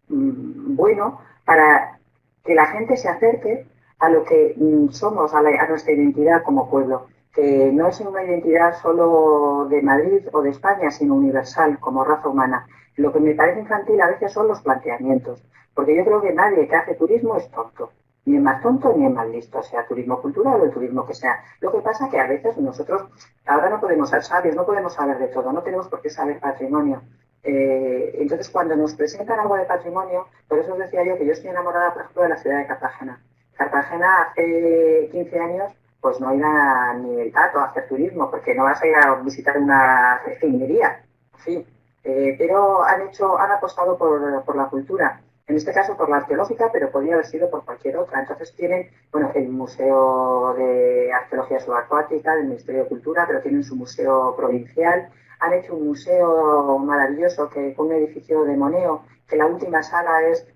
bueno para que la gente se acerque a lo que somos, a nuestra identidad como pueblo, que no es una identidad solo de Madrid o de España, sino universal, como raza humana. Lo que me parece infantil a veces son los planteamientos, porque yo creo que nadie que hace turismo es tonto, ni es más tonto ni es más listo, sea turismo cultural o el turismo que sea. Lo que pasa es que a veces nosotros ahora no podemos ser sabios, no podemos saber de todo, no tenemos por qué saber patrimonio. Entonces, cuando nos presentan algo de patrimonio, por eso os decía yo que yo estoy enamorada, por ejemplo, de la ciudad de Cartagena. Cartagena hace 15 años, pues no iba ni el tato a hacer turismo, porque no vas a ir a visitar una refinería, sí. Pero han apostado por la cultura, en este caso por la arqueológica, pero podría haber sido por cualquier otra. Entonces tienen, bueno, el Museo de Arqueología Subacuática del Ministerio de Cultura, pero tienen su museo provincial. Han hecho un museo maravilloso con un edificio de Moneo, que la última sala es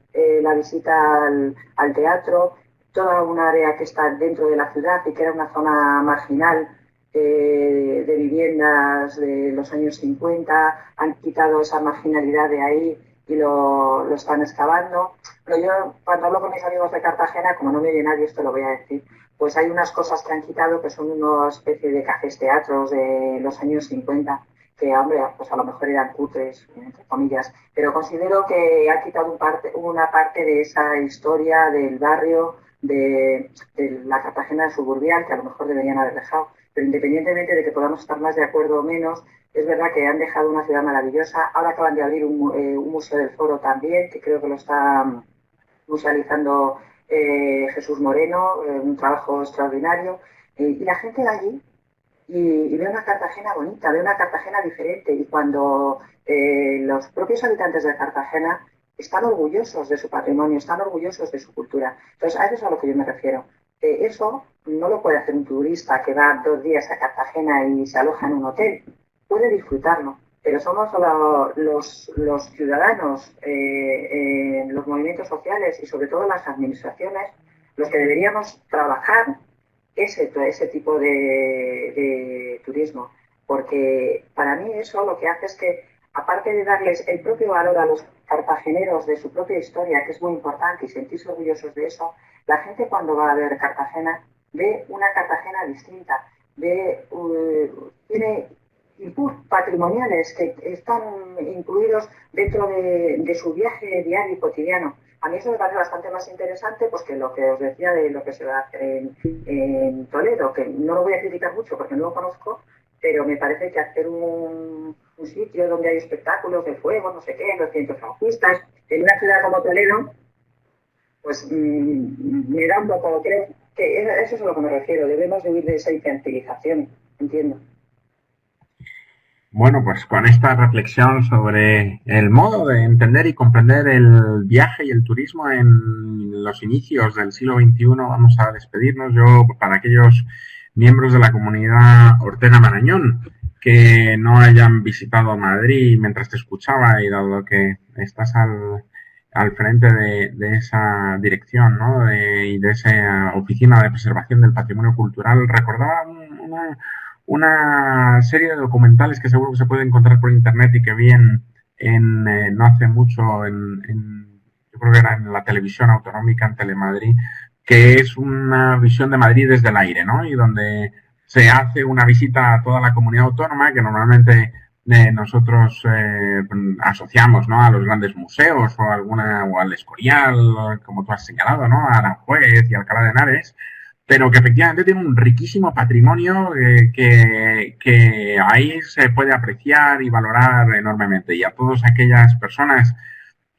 la visita al teatro, toda un área que está dentro de la ciudad y que era una zona marginal de viviendas de los años 50, han quitado esa marginalidad de ahí y lo están excavando. Pero yo, cuando hablo con mis amigos de Cartagena, como no me oye nadie, esto lo voy a decir, pues hay unas cosas que han quitado que son una especie de cafés teatros de los años 50, que, hombre, pues a lo mejor eran cutres, entre comillas, pero considero que ha quitado una parte de esa historia del barrio, de la Cartagena suburbial, que a lo mejor deberían haber dejado. Pero independientemente de que podamos estar más de acuerdo o menos, es verdad que han dejado una ciudad maravillosa. Ahora acaban de abrir un museo del Foro también, que creo que lo está musealizando Jesús Moreno, un trabajo extraordinario. Y la gente va allí y ve una Cartagena bonita, ve una Cartagena diferente. Y cuando los propios habitantes de Cartagena están orgullosos de su patrimonio, están orgullosos de su cultura. Entonces, a eso es a lo que yo me refiero. Eso no lo puede hacer un turista que va 2 días a Cartagena y se aloja en un hotel. Puede disfrutarlo, pero somos los ciudadanos, los movimientos sociales y sobre todo las administraciones los que deberíamos trabajar ese tipo de turismo. Porque para mí eso lo que hace es que, aparte de darles el propio valor a los cartageneros de su propia historia, que es muy importante y sentirse orgullosos de eso, la gente cuando va a ver Cartagena ve una Cartagena distinta, tiene inputs patrimoniales que están incluidos dentro de su viaje diario y cotidiano. A mí eso me parece bastante más interesante, pues, que lo que os decía de lo que se va a hacer en Toledo, que no lo voy a criticar mucho porque no lo conozco, pero me parece que hacer un sitio donde hay espectáculos de fuego, no sé qué, los vientos franquistas, en una ciudad como Toledo, pues me da un poco, creo que eso es a lo que me refiero, debemos de huir de esa infantilización, entiendo. Bueno, pues con esta reflexión sobre el modo de entender y comprender el viaje y el turismo en los inicios del siglo XXI, vamos a despedirnos. Yo, para aquellos miembros de la comunidad Ortega Marañón que no hayan visitado Madrid mientras te escuchaba, y dado que estás al frente de esa dirección, ¿no? Y de esa oficina de preservación del patrimonio cultural, recordaba una serie de documentales que seguro que se puede encontrar por internet y que vi no hace mucho yo creo que era en la televisión autonómica, en Telemadrid, que es una visión de Madrid desde el aire, ¿no? Y donde se hace una visita a toda la comunidad autónoma, que normalmente nosotros asociamos, ¿no?, a los grandes museos o al Escorial, como tú has señalado, ¿no?, a Aranjuez y Alcalá de Henares, pero que efectivamente tiene un riquísimo patrimonio que ahí se puede apreciar y valorar enormemente. Y a todas aquellas personas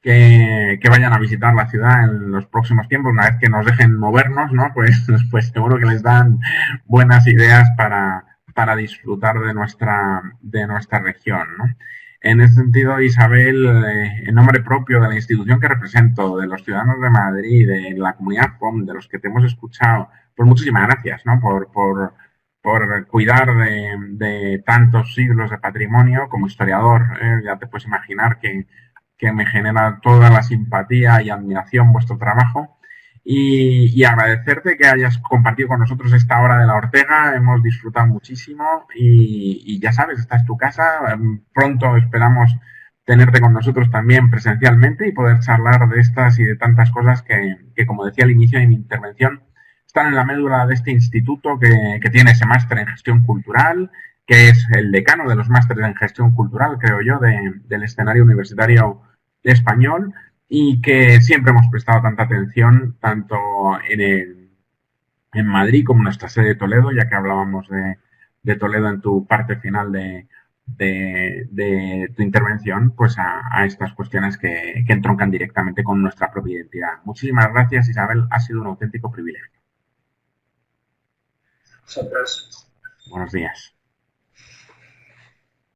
que vayan a visitar la ciudad en los próximos tiempos, una vez que nos dejen movernos, ¿no?, pues seguro que les dan buenas ideas para disfrutar de nuestra región, ¿no? En ese sentido, Isabel, en nombre propio de la institución que represento, de los ciudadanos de Madrid, de la comunidad POM, de los que te hemos escuchado, pues muchísimas gracias, ¿no?, por cuidar de tantos siglos de patrimonio. Como historiador, ya te puedes imaginar que me genera toda la simpatía y admiración vuestro trabajo. Y agradecerte que hayas compartido con nosotros esta hora de la Ortega. Hemos disfrutado muchísimo y ya sabes, esta es tu casa. Pronto esperamos tenerte con nosotros también presencialmente y poder charlar de estas y de tantas cosas que como decía al inicio de mi intervención, están en la médula de este instituto que tiene ese máster en gestión cultural, que es el decano de los másteres en gestión cultural, creo yo, del escenario universitario español, y que siempre hemos prestado tanta atención, tanto en Madrid como en nuestra sede de Toledo, ya que hablábamos de Toledo en tu parte final de tu intervención, pues a estas cuestiones que entroncan directamente con nuestra propia identidad. Muchísimas gracias, Isabel, ha sido un auténtico privilegio. Nosotros. Buenos días.